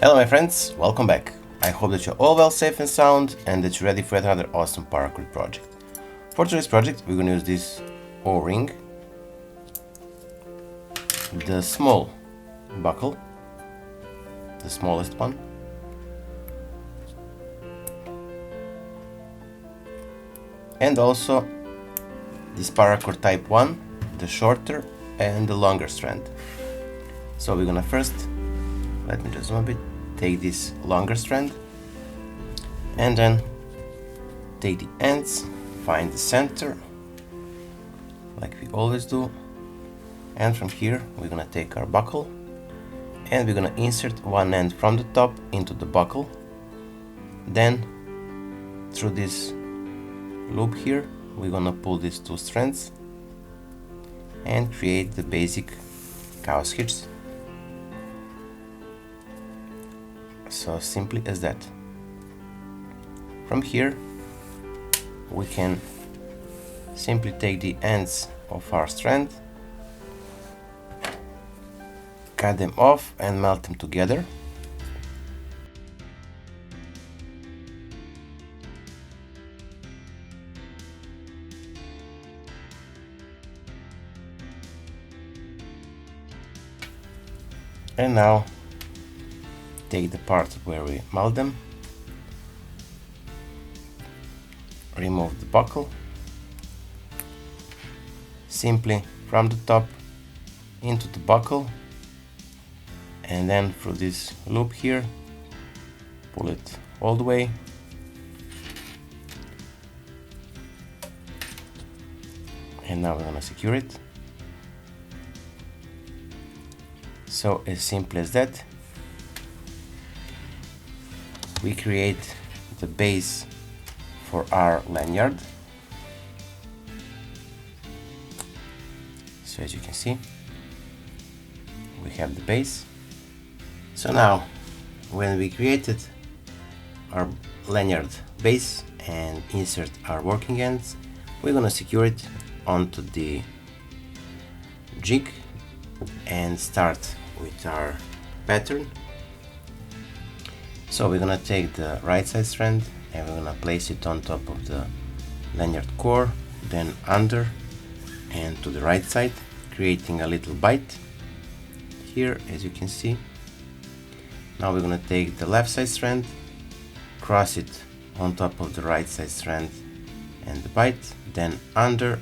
Hello my friends, welcome back. I hope that you're all well, safe and sound, and that you're ready for another awesome Paracord project. For today's project we're going to use this O-ring, the small buckle, the smallest one, and also this Paracord Type I, the shorter and the longer strand. So we're gonna first, let me just zoom a bit, take this longer strand and then take the ends, find the center like we always do, and from here we're gonna take our buckle and we're gonna insert one end from the top into the buckle, then through this loop here we're gonna pull these two strands and create the basic cow's hitch. So simply as that. From here we can simply take the ends of our strand, cut them off and melt them together. And now take the part where we melt them, remove the buckle, simply from the top into the buckle, and then through this loop here pull it all the way, and now we're gonna secure it. So as simple as that, we create the base for our lanyard. So as you can see, we have the base. So now when we created our lanyard base and insert our working ends, we're gonna secure it onto the jig and start with our pattern. So we're gonna take the right side strand and we're gonna place it on top of the lanyard core, then under and to the right side, creating a little bite here, as you can see. Now we're gonna take the left side strand, cross it on top of the right side strand and the bite, then under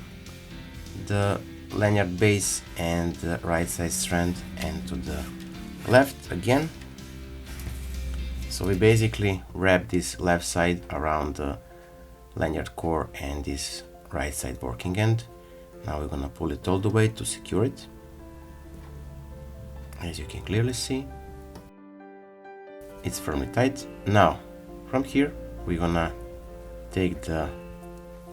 the lanyard base and the right side strand and to the left again. So we basically wrap this left side around the lanyard core and this right side working end. Now we're gonna pull it all the way to secure it. As you can clearly see, it's firmly tight. Now from here we're gonna take the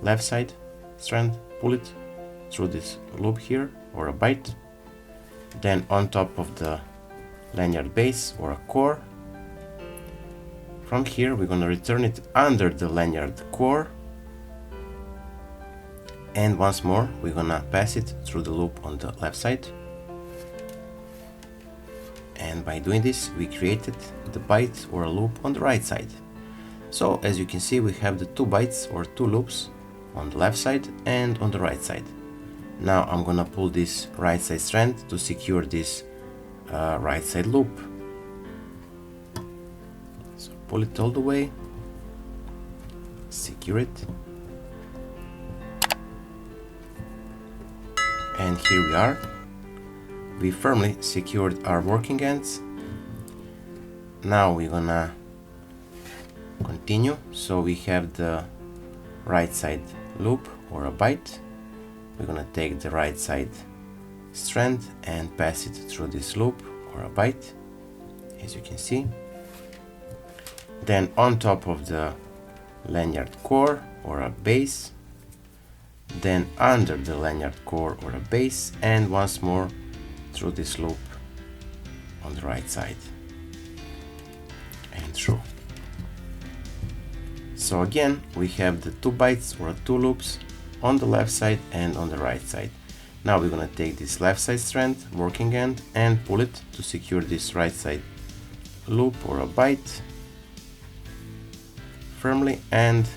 left side strand, pull it through this loop here or a bite, then on top of the lanyard base or a core. From here we're going to return it under the lanyard core, and once more we're going to pass it through the loop on the left side, and by doing this we created the bite or a loop on the right side. So as you can see, we have the two bites or two loops on the left side and on the right side. Now I'm gonna pull this right side strand to secure this right side loop. So pull it all the way, secure it, and here we are. We firmly secured our working ends. Now we're gonna continue. So we have the right side loop or a bite. We're gonna take the right side strand and pass it through this loop or a bite, as you can see. Then on top of the lanyard core or a base, then under the lanyard core or a base, and once more through this loop on the right side and through. So again we have the two bites or two loops on the left side and on the right side. Now we're gonna take this left side strand, working end, and pull it to secure this right side loop or a bite firmly and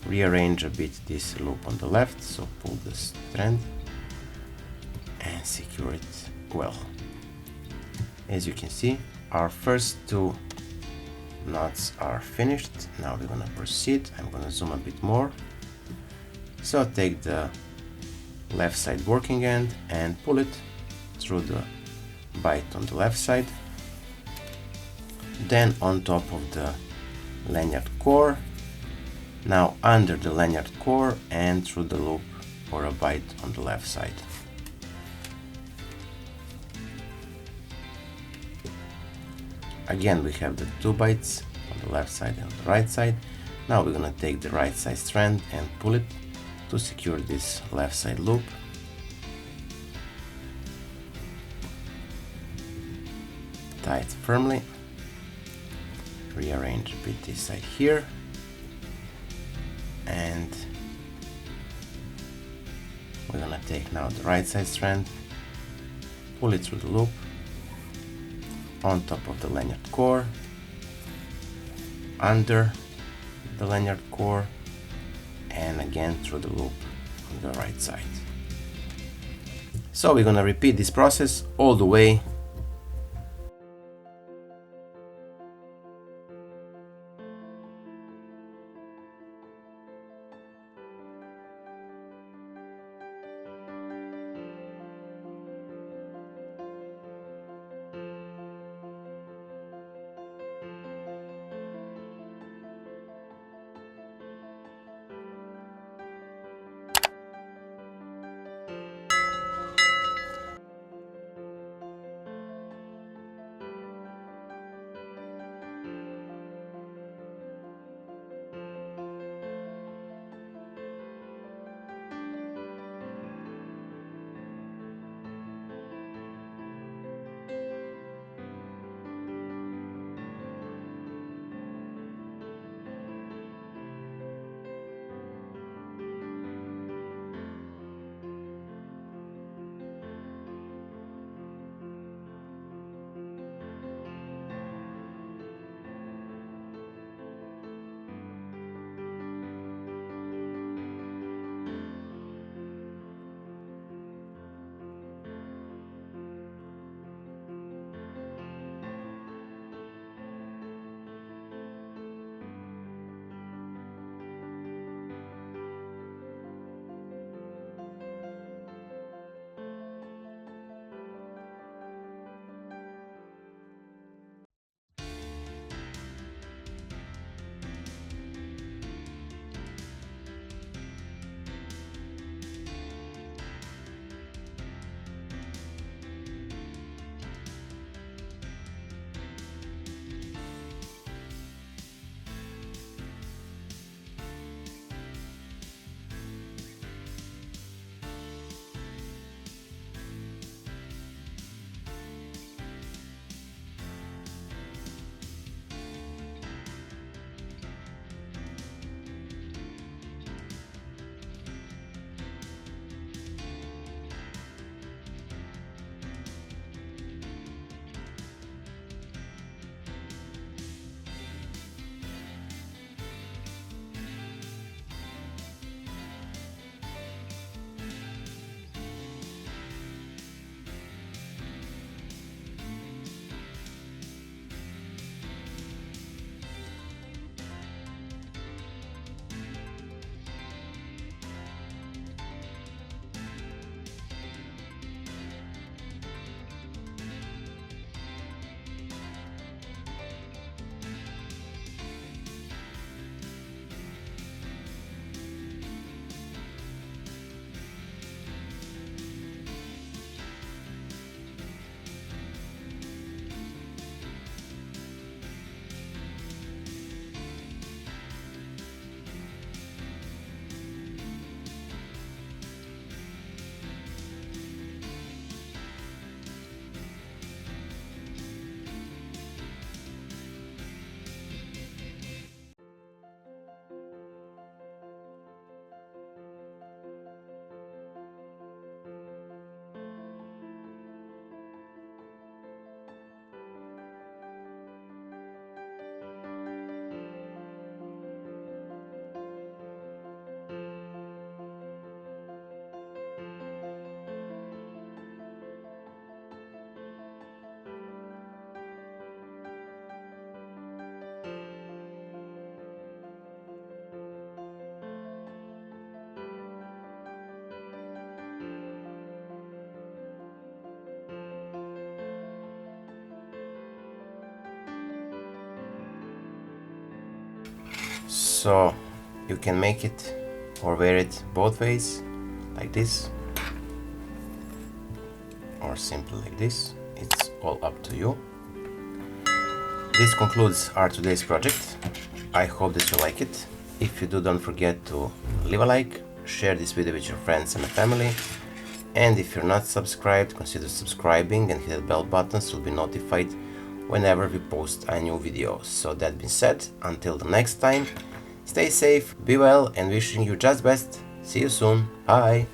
rearrange a bit this loop on the left, so pull the strand and secure it well. As you can see, our first two knots are finished. Now we're gonna proceed. I'm gonna zoom a bit more. So take the left side working end and pull it through the bite on the left side, then on top of the lanyard core, now under the lanyard core and through the loop or a bite on the left side. Again, we have the two bites on the left side and the right side. Now we're gonna take the right side strand and pull it to secure this left side loop. Tie it firmly, rearrange a bit this side here, and we're gonna take now the right side strand, pull it through the loop, on top of the lanyard core, under the lanyard core, and again through the loop on the right side. So we're gonna repeat this process all the way. So you can make it or wear it both ways, like this, or simply like this. It's all up to you. This concludes our today's project. I hope that you like it. If you do, don't forget to leave a like, share this video with your friends and family, and if you're not subscribed, consider subscribing and hit the bell button so you'll be notified whenever we post a new video. So that being said, until the next time, stay safe, be well, and wishing you just best. See you soon. Bye.